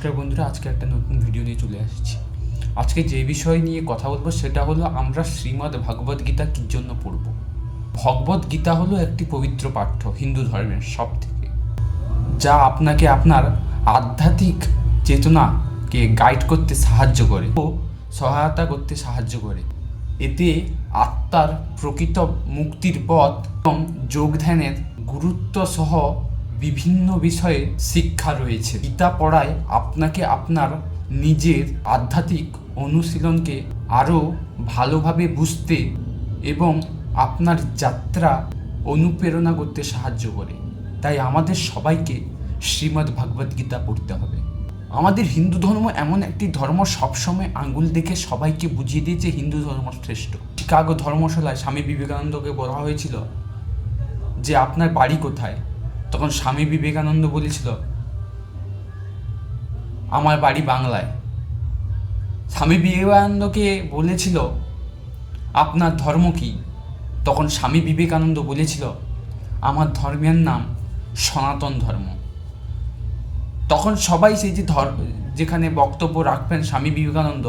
নমস্কার বন্ধুরা, আজকে একটা নতুন ভিডিও নিয়ে চলে আসছি। আজকে যে বিষয় নিয়ে কথা বলবো সেটা হলো আমরা শ্রীমদ্ ভগবদ গীতা কী জন্য পড়ব। ভগবদ গীতা হলো একটি পবিত্র পাঠ্য হিন্দু ধর্মের সব থেকে, যা আপনাকে আপনার আধ্যাত্মিক চেতনাকে গাইড করতে সাহায্য করে ও সহায়তা করতে সাহায্য করে। এতে আত্মার প্রকৃত মুক্তির পথ এবং যোগধ্যানের গুরুত্ব সহ বিভিন্ন বিষয়ে শিক্ষা রয়েছে। গীতা পড়ায় আপনাকে আপনার নিজের আধ্যাত্মিক অনুশীলনকে আরও ভালোভাবে বুঝতে এবং আপনার যাত্রা অনুপ্রেরণা করতে সাহায্য করে। তাই আমাদের সবাইকে শ্রীমদ্ ভগবদ গীতা পড়তে হবে। আমাদের হিন্দু ধর্ম এমন একটি ধর্ম, সবসময় আঙ্গুল দেখে সবাইকে বুঝিয়ে দিয়েছে হিন্দু ধর্ম শ্রেষ্ঠ। চিকাগো ধর্মশালায় স্বামী বিবেকানন্দকে বলা হয়েছিল যে আপনার বাড়ি কোথায়? তখন স্বামী বিবেকানন্দ বলেছিল আমার বাড়ি বাংলায়। স্বামী বিবেকানন্দকে বলেছিল আপনার ধর্ম কি? তখন স্বামী বিবেকানন্দ বলেছিল আমার ধর্মের নাম সনাতন ধর্ম। তখন সবাই সেই যে যেখানে বক্তব্য রাখবেন স্বামী বিবেকানন্দ,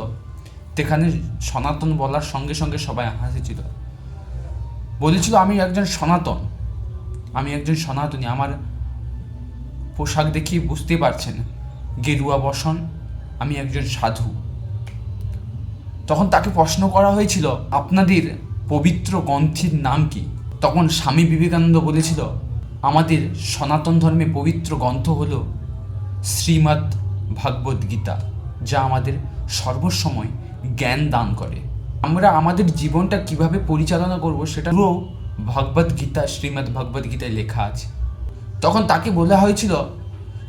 সেখানে সনাতন বলার সঙ্গে সঙ্গে সবাই হাসেছিল, বলেছিল আমি একজন সনাতনী। আমার পোশাক দেখিয়ে বুঝতে পারছেন, গেরুয়া বসন, আমি একজন সাধু। তখন তাকে প্রশ্ন করা হয়েছিল আপনাদের পবিত্র গ্রন্থের নাম কি? তখন স্বামী বিবেকানন্দ বলেছিল আমাদের সনাতন ধর্মে পবিত্র গ্রন্থ হলো শ্রীমদ্ ভগবদ গীতা, যা আমাদের সর্বসময় জ্ঞান দান করে। আমরা আমাদের জীবনটা কিভাবে পরিচালনা করব সেটা পুরো ভগবদ গীতা, শ্রীমদ্ ভগবদ গীতায় লেখা আছে। তখন তাকে বলা হয়েছিল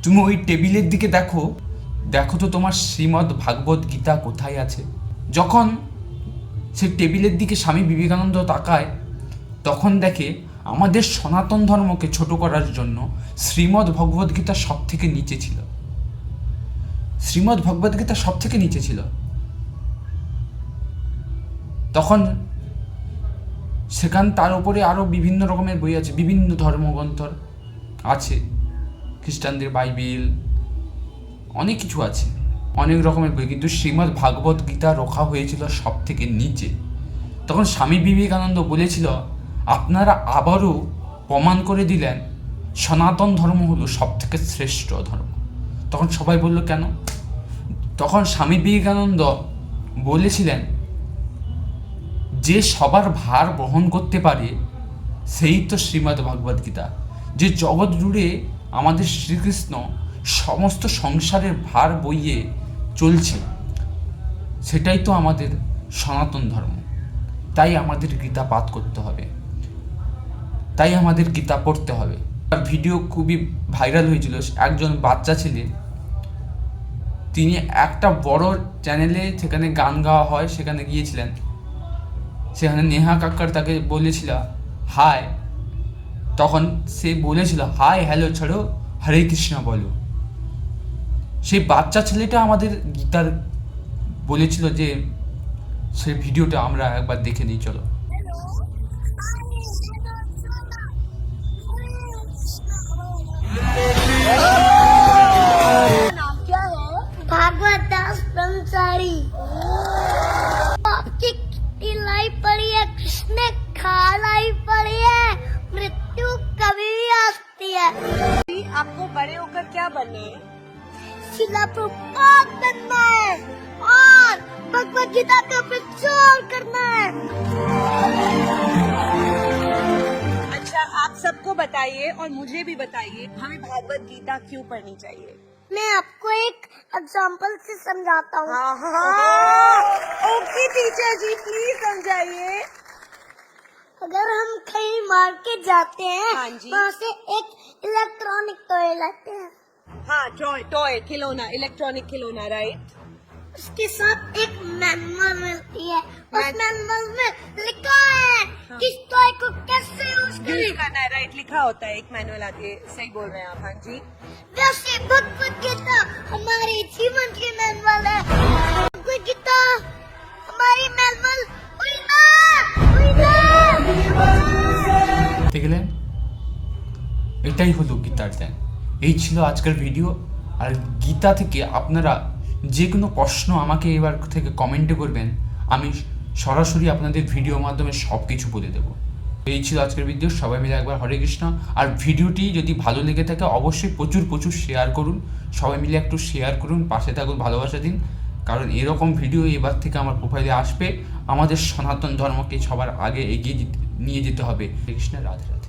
তুমি ওই টেবিলের দিকে দেখো তো তোমার শ্রীমদ্ ভগবদ গীতা কোথায় আছে। যখন সে টেবিলের দিকে স্বামী বিবেকানন্দ তাকায়, তখন দেখে আমাদের সনাতন ধর্মকে ছোট করার জন্য শ্রীমদ্ ভগবদ গীতা সব থেকে নিচে ছিল। শ্রীমদ্ ভগবদ গীতা সব থেকে নিচে ছিল। তখন সেখান তার উপরে আরও বিভিন্ন রকমের বই আছে, বিভিন্ন ধর্মগ্রন্থ আছে, খ্রিস্টানদের বাইবেল, অনেক কিছু আছে, অনেক রকমের বই, কিন্তু শ্রীমদ্ ভাগবত গীতা রখা হয়েছিল সব থেকে নিচে। তখন স্বামী বিবেকানন্দ বলেছিল আপনারা আবারও প্রমাণ করে দিলেন সনাতন ধর্ম হলো সব থেকে শ্রেষ্ঠ ধর্ম। তখন সবাই বলল কেন? তখন স্বামী বিবেকানন্দ বলেছিলেন যে সবার ভার বহন করতে পারে সেই তো শ্রীমদ্ ভগবদ গীতা। যে জগৎ জুড়ে আমাদের শ্রীকৃষ্ণ সমস্ত সংসারের ভার বইয়ে চলছে, সেটাই তো আমাদের সনাতন ধর্ম। তাই আমাদের গীতা পাঠ করতে হবে, তাই আমাদের গীতা পড়তে হবে। ভিডিও খুবই ভাইরাল হয়েছিল, একজন বাচ্চা ছেলে, তিনি একটা বড় চ্যানেলে, সেখানে গান গাওয়া হয়, সেখানে গিয়েছিলেন। সেখানে নেহা কাক্কর তাকে বলেছিল হাই, তখন সে বলেছিল হাই হ্যালো ছাড়ো, হরে কৃষ্ণ বলো। সেই বাচ্চা ছেলেটা আমাদের গীতার বলেছিল যে সেই ভিডিওটা আমরা একবার দেখে নিই, চলো। नाम क्या है? भागवत दास ब्रह्मचारी। आपकी कितनी लाई पड़ी है, कृष्ण खा लाई पड़ी है, मृत्यु कभी भी आ सकती है। आपको बड़े होकर क्या बनना है? शिला प्रभुपाद बनना है और भगवत गीता का प्रचार करना है। अच्छा, आप सबको बताइए और मुझे भी बताइए हमें भागवत गीता क्यों पढ़नी चाहिए? मैं आपको एक एग्जाम्पल से समझाता हूँ। ओके टीचर जी, प्लीज समझाइए। अगर हम कहीं मार्केट जाते हैं, हाँ जी। वहाँ से एक इलेक्ट्रॉनिक टॉय लाते हैं, हाँ, टॉय खिलौना, इलेक्ट्रॉनिक खिलौना, राइट। उसके साथ एक मैनुअल मिलती है। उस मैनुअल में लिखा है कि इस टॉय को कैसे यूज करें। करना है, राइट, लिखा होता है, एक मैनुअल आती है, सही बोल रहे हैं आप। हाँ जी। वैसे भगवत गीता हमारे जीवन की मैनुअल है। भगवत गीता हमारी मैनुअल দেখতে গেলেন এটাই হলো গীতার জ্ঞান। এই ছিল আজকের ভিডিও। আর গীতা থেকে আপনারা যে কোনো প্রশ্ন আমাকে এবার থেকে কমেন্টে করবেন, আমি সরাসরি আপনাদের ভিডিওর মাধ্যমে সব কিছু বলে দেবো। এই ছিল আজকের ভিডিও। সবাই মিলে একবার হরে কৃষ্ণ। আর ভিডিওটি যদি ভালো লেগে থাকে অবশ্যই প্রচুর শেয়ার করুন। সবাই মিলে একটু শেয়ার করুন, পাশে থাকুন, ভালোবাসা দিন, কারণ এরকম ভিডিও এবার থেকে আমার প্রোফাইলে আসবে। আমাদের সনাতন ধর্মকে সবার আগে এগিয়ে নিয়ে যেতে হবে। কৃষ্ণ রাধে রাধে।